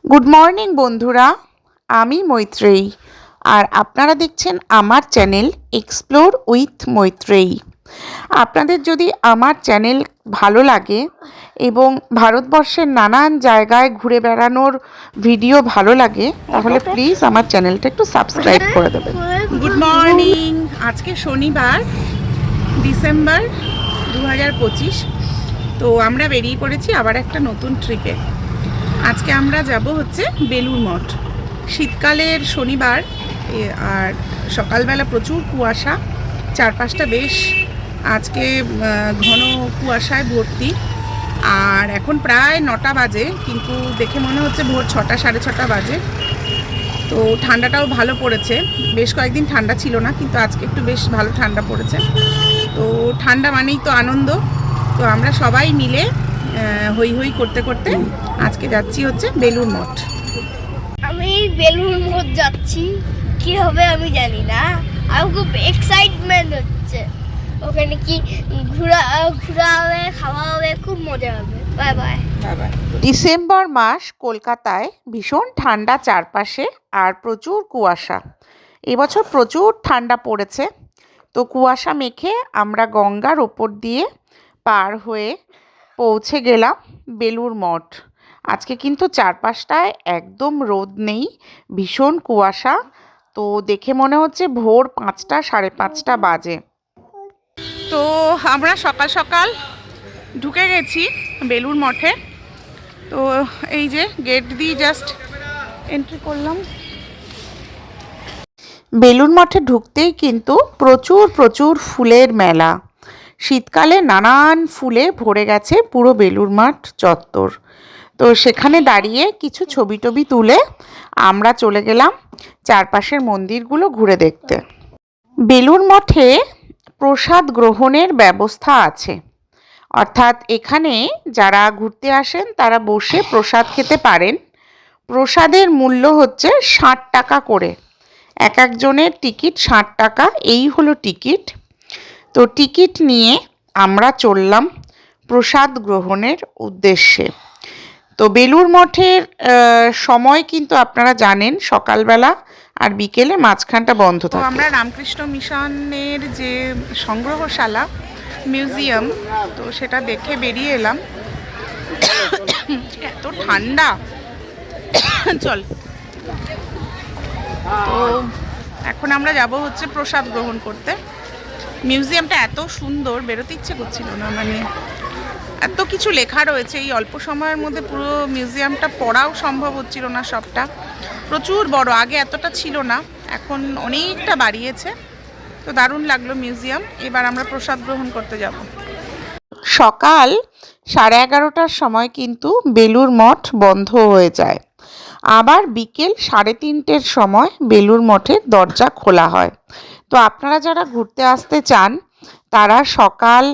Good morning বন্ধুরা, আমি মৈত্রেয়ী আর আপনারা দেখছেন আমার চ্যানেল এক্সপ্লোর উইথ মৈত্রেয়ী। আপনাদের যদি আমার চ্যানেল ভালো লাগে এবং ভারতবর্ষের নানান জায়গায় ঘুরে বেড়ানোর ভিডিও ভালো লাগে তাহলে প্লিজ আমার চ্যানেলটা একটু সাবস্ক্রাইব করে দেবেন। গুড মর্নিং, আজকে শনিবার ডিসেম্বর 2025। তো আমরা বেরিয়ে পড়েছি আবার একটা নতুন ট্রিপে। আজকে আমরা যাব হচ্ছে বেলুড় মঠ। শীতকালের শনিবার আর সকালবেলা প্রচুর কুয়াশা, চারপাশটা বেশ আজকে ঘন কুয়াশায় ভর্তি। আর এখন প্রায় 9টা বাজে, কিন্তু দেখে মনে হচ্ছে ভোর 6টা সাড়ে 6টা বাজে। তো ঠান্ডাটাও ভালো পড়েছে, বেশ কয়েকদিন ঠান্ডা ছিল না, কিন্তু আজকে একটু বেশ ভালো ঠান্ডা পড়েছে। তো ঠান্ডা মানেই তো আনন্দ। তো আমরা সবাই মিলে হই হই করতে করতে আজকে যাচ্ছি হচ্ছে বেলুড় মঠ। আমি বেলুড় মঠ যাচ্ছি, কি হবে আমি জানি না। আমার খুব এক্সাইটমেন্ট হচ্ছে। ওখানে কি ঘোরা হবে, খাওয়া হবে, খুব মজা হবে। Bye bye. ডিসেম্বর মাস কলকাতায় ভীষণ ঠান্ডা চারপাশে আর প্রচুর কুয়াশা। এবছর প্রচুর ঠান্ডা পড়েছে। তো কুয়াশা মেখে আমরা গঙ্গার ওপর দিয়ে পার হয়ে পৌঁছে গেলাম বেলুড় মঠ। আজকে কিন্তু চারপাশটায় একদম রোদ নেই, ভীষণ কুয়াশা। তো দেখে মনে হচ্ছে ভোর 5টা সাড়ে 5টা বাজে। তো আমরা সকাল সকাল ঢুকে গেছি বেলুড় মঠে। তো এই যে গেট দিয়ে জাস্ট এন্ট্রি করলাম। বেলুড় মঠে ঢুকতেই কিন্তু প্রচুর প্রচুর ফুলের মেলা। শীতকালে নানান ফুলে ভরে গেছে পুরো বেলুড় মঠ চত্বর। তো সেখানে দাঁড়িয়ে কিছু ছবি টবি তুলে আমরা চলে গেলাম চারপাশের মন্দিরগুলো ঘুরে দেখতে। বেলুড় মঠে প্রসাদ গ্রহণের ব্যবস্থা আছে, অর্থাৎ এখানে যারা ঘুরতে আসেন তারা বসে প্রসাদ খেতে পারেন। প্রসাদের মূল্য হচ্ছে 60 টাকা করে, এক একজনের টিকিট 60 টাকা, এই হলো টিকিট। তো টিকিট নিয়ে আমরা চললাম প্রসাদ গ্রহণের উদ্দেশ্যে। তো বেলুড় মঠের সময় কিন্তু আপনারা জানেন সকালবেলা আর বিকেলে মাঝখানটা বন্ধ থাকে। আমরা রামকৃষ্ণ মিশনের যে সংগ্রহশালা মিউজিয়াম, তো সেটা দেখে বেরিয়ে এলাম। এত ঠান্ডা, চল। তো এখন আমরা যাব হচ্ছে প্রসাদ গ্রহণ করতে। মিউজিয়ামটা এত সুন্দর, বেরোতে ইচ্ছে করছিল না, মানে এত কিছু লেখা রয়েছে। এই অল্প সময়ের মধ্যে পুরো মিউজিয়ামটা পড়াও সম্ভব হচ্ছিল না সবটা। প্রচুর বড়, আগে এতটা ছিল না, এখন অনেকটা বাড়িয়েছে। তো দারুণ লাগলো মিউজিয়াম। এবার আমরা প্রসাদ গ্রহণ করতে যাব। সকাল 11:30টার সময় কিন্তু বেলুড় মঠ বন্ধ হয়ে যায়। আবার বিকেল 3:30টের সময় বেলুড় মঠের দরজা খোলা হয়। তো আপনারা যারা ঘুরতে আসতে চান তারা সকাল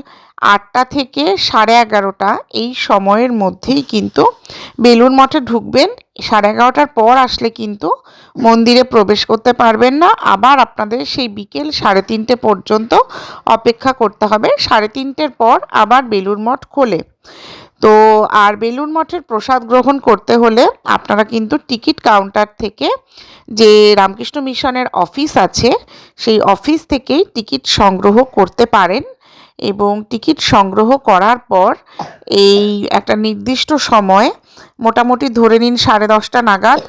8টা থেকে 11:30 এই সময়ের মধ্যেই কিন্তু বেলুড় মঠে ঢুকবেন। 11:30টার পর আসলে কিন্তু মন্দিরে প্রবেশ করতে পারবেন না। আবার আপনাদের সেই বিকেল 3:30 পর্যন্ত অপেক্ষা করতে হবে। 3:30টের পর আবার বেলুড় মঠ খোলে। তো আর বেলুড় মঠের প্রসাদ গ্রহণ করতে হলে আপনারা কিন্তু টিকিট কাউন্টার থেকে, যে রামকৃষ্ণ মিশনের অফিস আছে সেই অফিস থেকেই টিকিট সংগ্রহ করতে পারেন। এবং টিকিট সংগ্রহ করার পর এই একটা নির্দিষ্ট সময়, মোটামুটি ধরে নিন 10:30 নাগাদ,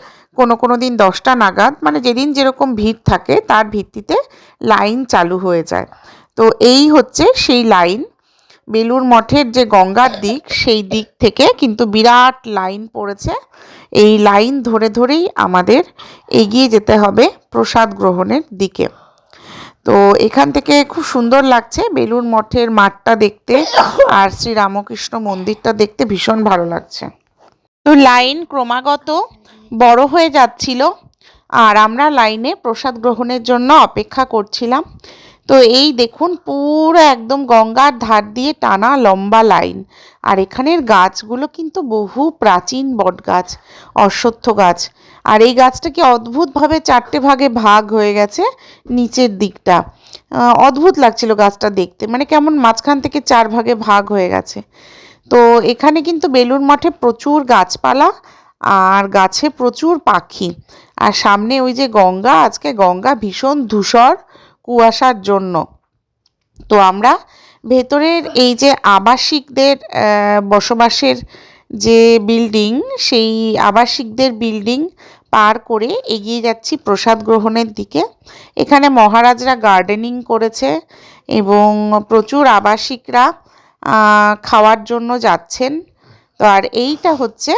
কোনো দিন 10টা নাগাদ, মানে যেদিন যেরকম ভিড় থাকে তার ভিত্তিতে লাইন চালু হয়ে যায়। তো এই হচ্ছে সেই লাইন। বেলুড় মঠের যে গঙ্গার দিক, সেই দিক থেকে কিন্তু বিরাট লাইন পড়েছে। এই লাইন ধরে ধরেই আমাদের এগিয়ে যেতে হবে প্রসাদ গ্রহণের দিকে। তো এখান থেকে খুব সুন্দর লাগছে বেলুড় মঠের মাঠটা দেখতে, আর শ্রী রামকৃষ্ণ মন্দিরটা দেখতে ভীষণ ভালো লাগছে। তো লাইন ক্রমাগত বড় হয়ে যাচ্ছিল আর আমরা লাইনে প্রসাদ গ্রহণের জন্য অপেক্ষা করছিলাম। তো এই দেখুন পুরো একদম গঙ্গার ধার দিয়ে টানা লম্বা লাইন। আর এখানের গাছগুলো কিন্তু বহু প্রাচীন বট গাছ, অশ্বত্থ গাছ। আর এই গাছটা কি অদ্ভুতভাবে 4টে ভাগে ভাগ হয়ে গেছে নিচের দিকটা। অদ্ভুত লাগছিল গাছটা দেখতে, মানে কেমন মাঝখান থেকে 4 ভাগে ভাগ হয়ে গেছে। তো এখানে কিন্তু বেলুড় মঠে প্রচুর গাছপালা আর গাছে প্রচুর পাখি। আর সামনে ওই যে গঙ্গা, আজকে গঙ্গা ভীষণ ধূসর কুয়াশার জন্য। তো আমরা ভেতরের এই যে আবাসিকদের বসবাসের যে বিল্ডিং, সেই আবাসিকদের বিল্ডিং পার করে এগিয়ে যাচ্ছি প্রসাদ গ্রহণের দিকে। এখানে মহারাজরা গার্ডেনিং করেছে এবং প্রচুর আবাসিকরা খাওয়ার জন্য যাচ্ছেন। তো আর এইটা হচ্ছে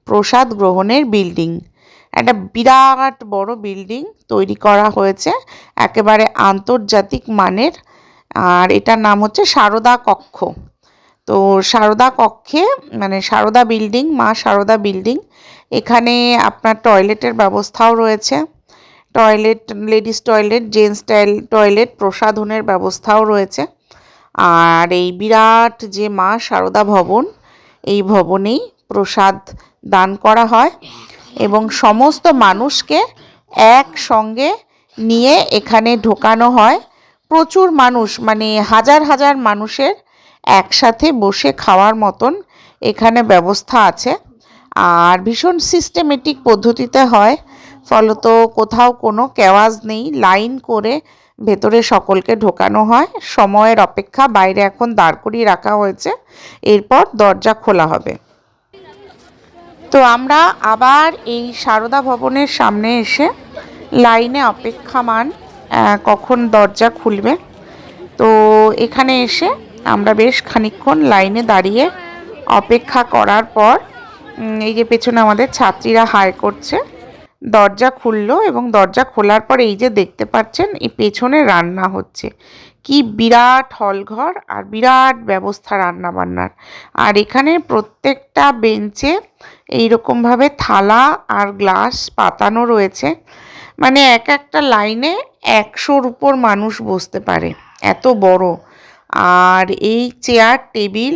প্রসাদ গ্রহণের বিল্ডিং। একটা বিরাট বড় বিল্ডিং তৈরি করা হয়েছে, একেবারে আন্তর্জাতিক মানের। আর এটার নাম হচ্ছে সারদা কক্ষ। তো সারদা কক্ষে মানে সারদা বিল্ডিং, মা সারদা বিল্ডিং, এখানে আপনার টয়লেটের ব্যবস্থাও রয়েছে। Toilet, ladies toilet, gents toilet, প্রসাধনের ব্যবস্থাও রয়েছে। আর এই বিরাট যে মা সারদা ভবন, এই ভবনেই প্রসাদ দান করা হয় এবং সমস্ত মানুষকে একসঙ্গে নিয়ে এখানে ঢোকানো হয়। প্রচুর মানুষ, মানে হাজার হাজার মানুষের একসাথে বসে খাওয়ার মতন এখানে ব্যবস্থা আছে। আর ভীষণ সিস্টেমেটিক পদ্ধতিতে হয়, ফলত কোথাও কোনো কেওয়াজ নেই। লাইন করে ভেতরে সকলকে ঢোকানো হয়। সময়ের অপেক্ষা, বাইরে এখন দাঁড় করিয়ে রাখা হয়েছে, এরপর দরজা খোলা হবে। তো আমরা আবার এই সারদা ভবনের সামনে এসে লাইনে অপেক্ষামান কখন দরজা খুলবে। তো এখানে এসে আমরা বেশ খানিকক্ষণ লাইনে দাঁড়িয়ে অপেক্ষা করার পর এই যে পেছনে আমাদের ছাত্রীরা হাই করছে, দরজা খুললো এবং দরজা খোলার পর এই যে দেখতে পাচ্ছেন, এই পেছনে রান্না হচ্ছে। কি বিরাট হলঘর আর বিরাট ব্যবস্থা রান্না বান্নার। আর এখানে প্রত্যেকটা বেঞ্চে এইরকমভাবে থালা আর গ্লাস পাতানো রয়েছে, মানে এক একটা লাইনে 100-র উপর মানুষ বসতে পারে, এত বড়। আর এই চেয়ার টেবিল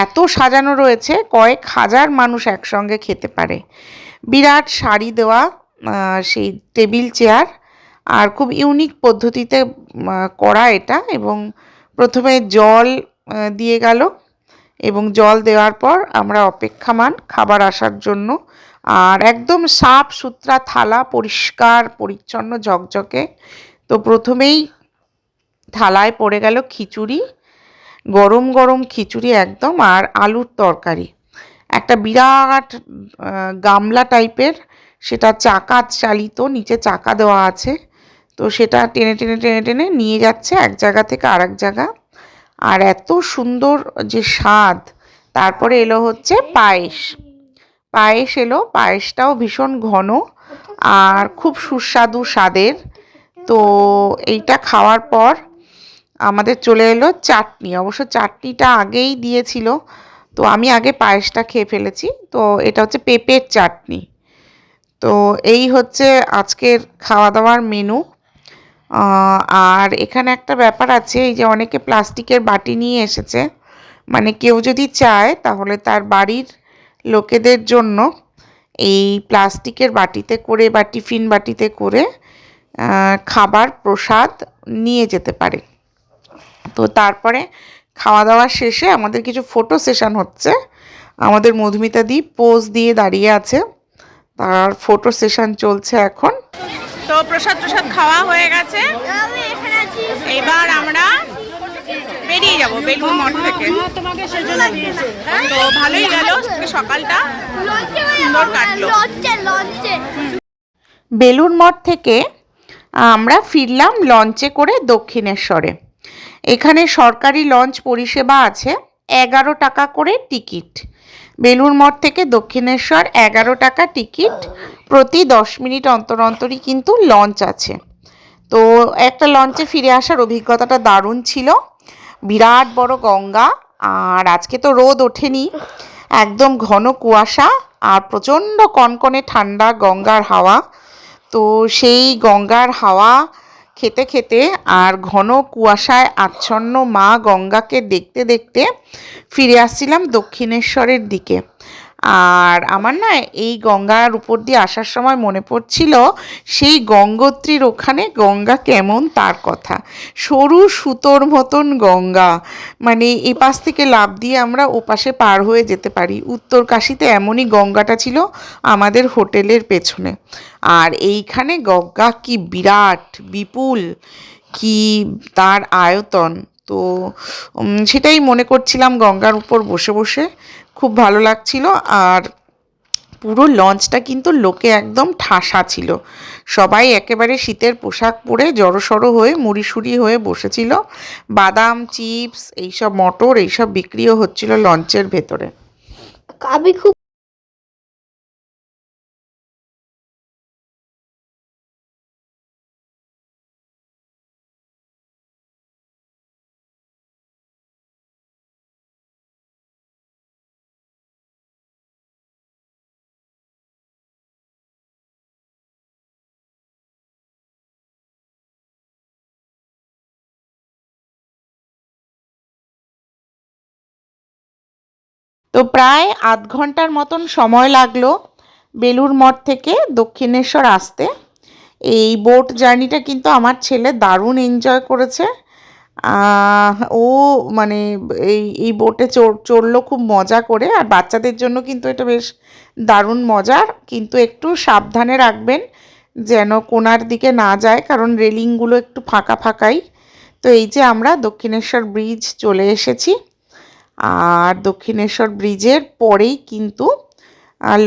এত সাজানো রয়েছে, কয়েক হাজার মানুষ একসঙ্গে খেতে পারে। বিরাট শাড়ি দেওয়া সেই টেবিল চেয়ার, আর খুব ইউনিক পদ্ধতিতে করা এটা। এবং প্রথমে জল দিয়ে গেল এবং জল দেওয়ার পর আমরা অপেক্ষামান খাবার আসার জন্য। আর একদম সাফ সুতরা থালা, পরিষ্কার পরিচ্ছন্ন ঝকঝকে। তো প্রথমেই থালায় পড়ে গেল খিচুড়ি, গরম গরম খিচুড়ি একদম, আর আলুর তরকারি। একটা বিরাট গামলা টাইপের, সেটা চাকা চালিত, নিচে চাকা দেওয়া আছে। তো সেটা টেনে টেনে টেনে টেনে নিয়ে যাচ্ছে এক জায়গা থেকে আরেক জায়গা। আর এত সুন্দর যে স্বাদ। তারপরে এলো হচ্ছে পায়েস। পায়েস এলো, পায়েসটাও ভীষণ ঘন আর খুব সুস্বাদু স্বাদের। তো এইটা খাওয়ার পর আমাদের চলে এলো চাটনি। অবশ্য চাটনিটা আগেই দিয়েছিল, তো আমি আগে পায়েসটা খেয়ে ফেলেছি। তো এটা হচ্ছে পেঁপের চাটনি। তো এই হচ্ছে আজকের খাওয়া দাওয়ার মেনু। আর এখানে একটা ব্যাপার আছে, এই যে অনেকে প্লাস্টিকের বাটি নিয়ে এসেছে, মানে কেউ যদি চায় তাহলে তার বাড়ির লোকেদের জন্য এই প্লাস্টিকের বাটিতে করে বা টিফিন বাটিতে করে খাবার প্রসাদ নিয়ে যেতে পারে। তো তারপরে খাওয়া দাওয়া শেষে আমাদের কিছু ফটো সেশন হচ্ছে। আমাদের মধুমিতা দি পোজ দিয়ে দাঁড়িয়ে আছে, তার ফটো সেশন চলছে এখন। তো প্রসাদ খাওয়া হয়ে গেছে, এবার আমরা বেরিয়ে যাব বেলুড় মঠ থেকে। তো ভালোই গেল সকালটা, সুন্দর কাটলো। বেলুড় মঠ থেকে আমরা ফিরলাম লঞ্চে করে দক্ষিণেশ্বরে। এখানে সরকারি লঞ্চ পরিষেবা আছে, 11 টাকা করে টিকিট। বেলুড় মঠ থেকে দক্ষিণেশ্বর 11 টাকা টিকিট, প্রতি 10 মিনিট অন্তর অন্তরই কিন্তু লঞ্চ আছে। তো একটা লঞ্চে ফিরে আসার অভিজ্ঞতাটা দারুণ ছিল। বিরাট বড় গঙ্গা, আর আজকে তো রোদ ওঠেনি, একদম ঘন কুয়াশা আর প্রচণ্ড কনকনে ঠান্ডা গঙ্গার হাওয়া। তো সেই গঙ্গার হাওয়া খেতে খেতে আর ঘন কুয়াশায় আচ্ছন্ন মা গঙ্গাকে দেখতে দেখতে ফিরে আসছিলাম দক্ষিণেশ্বরের দিকে। আর আমার না এই গঙ্গার উপর দিয়ে আসার সময় মনে পড়ছিল সেই গঙ্গোত্রীর ওখানে গঙ্গা কেমন তার কথা। সরু সুতোর মতন গঙ্গা, মানে এ পাশ থেকে লাফ দিয়ে আমরা ও পাশে পার হয়ে যেতে পারি। উত্তরকাশীতে এমনই গঙ্গাটা ছিল আমাদের হোটেলের পেছনে। আর এইখানে গঙ্গা কি বিরাট বিপুল, কি তার আয়তন। তো সেটাই মনে করছিলাম গঙ্গার উপর বসে বসে, খুব ভালো লাগছিল। আর পুরো লঞ্চটা কিন্তু লোকে একদম ঠাসা ছিল, সবাই একেবারে শীতের পোশাক পরে জড়সড় হয়ে মুড়িসুড়ি হয়ে বসেছিল। বাদাম, চিপস, এইসব মটর এইসব বিক্রিও হচ্ছিল লঞ্চের ভেতরে। আমি খুব তো প্রায় আধ ঘন্টার মতন সময় লাগলো বেলুড় মঠ থেকে দক্ষিণেশ্বর আসতে। এই বোট জার্নিটা কিন্তু আমার ছেলে দারুণ এনজয় করেছে। ও মানে এই বোটে চড়লো খুব মজা করে। আর বাচ্চাদের জন্য কিন্তু এটা বেশ দারুণ মজার, কিন্তু একটু সাবধানে রাখবেন যেন কোনার দিকে না যায়, কারণ রেলিংগুলো একটু ফাঁকা ফাঁকাই। তো এই যে আমরা দক্ষিণেশ্বর ব্রিজ চলে এসেছি, আর দক্ষিণেশ্বর ব্রিজের পরেই কিন্তু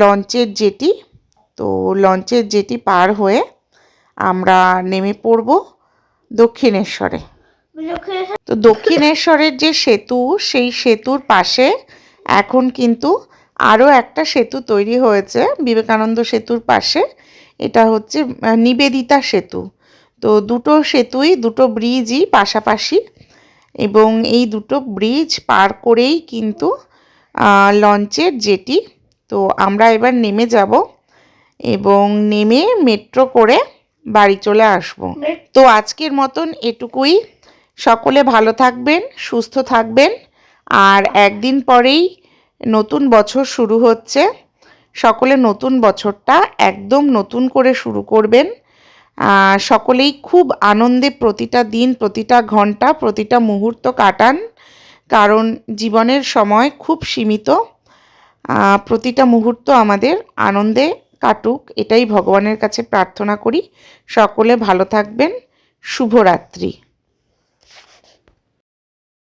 লঞ্চের জেটি। তো লঞ্চের জেটি পার হয়ে আমরা নেমে পড়ব দক্ষিণেশ্বরে। তো দক্ষিণেশ্বরের যে সেতু, সেই সেতুর পাশে এখন কিন্তু আরও একটা সেতু তৈরি হয়েছে বিবেকানন্দ সেতুর পাশে। এটা হচ্ছে নিবেদিতা সেতু। তো দুটো সেতুই, দুটো ব্রিজই পাশাপাশি, এবং এই দুটো ব্রিজ পার করেই কিন্তু লঞ্চের জেটি। তো আমরা এবার নেমে যাব এবং নেমে মেট্রো করে বাড়ি চলে আসব। তো আজকের মতন এটুকুই। সকলে ভালো থাকবেন, সুস্থ থাকবেন। আর একদিন পরেই নতুন বছর শুরু হচ্ছে। সকলে নতুন বছরটা একদম নতুন করে শুরু করবেন। সকলেই খুব আনন্দে প্রতিটা দিন, প্রতিটা ঘন্টা, প্রতিটা মুহূর্ত কাটান, কারণ জীবনের সময় খুব সীমিত। প্রতিটা মুহূর্ত আমাদের আনন্দে কাটুক, এটাই ভগবানের কাছে প্রার্থনা করি। সকলে ভালো থাকবেন। শুভরাত্রি।